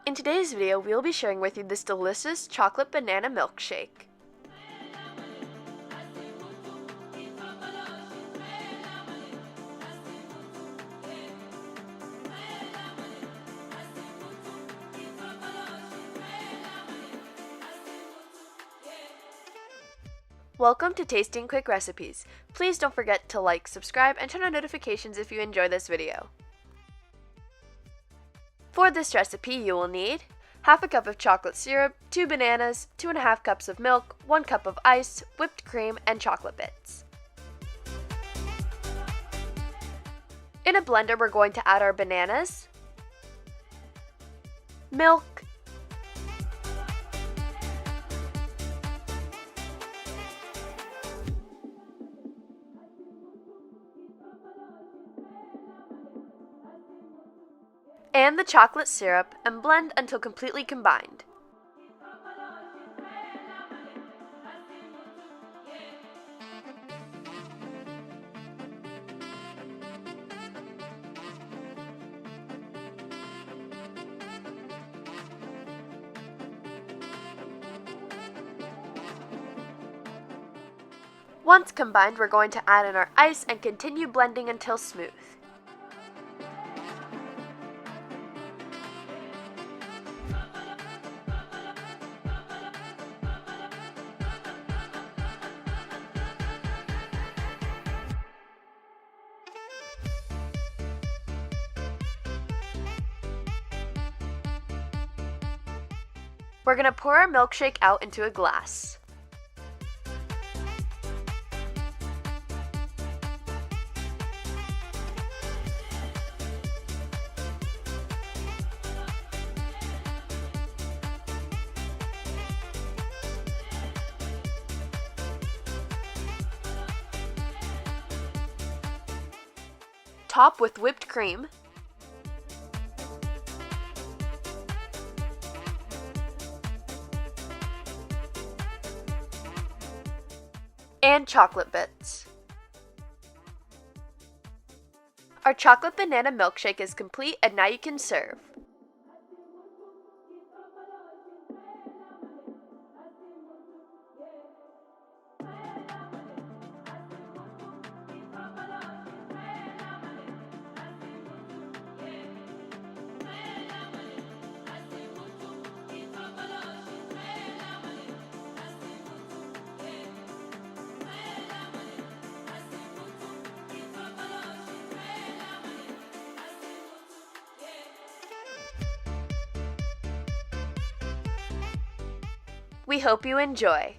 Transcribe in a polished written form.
In today's video, we will be sharing with you this delicious chocolate banana milkshake. Welcome to Tasting Quick Recipes. Please don't forget to like, subscribe, and turn on notifications if you enjoy this video. For this recipe, you will need half a cup of chocolate syrup, 2 bananas, 2.5 cups of milk, 1 cup of ice, whipped cream, and chocolate bits. In a blender, we're going to add our bananas, milk, and the chocolate syrup, and blend until completely combined. Once combined, we're going to add in our ice and continue blending until smooth. We're going to pour our milkshake out into a glass. Top with whipped cream. And chocolate bits. Our chocolate banana milkshake is complete, and now you can serve. We hope you enjoy.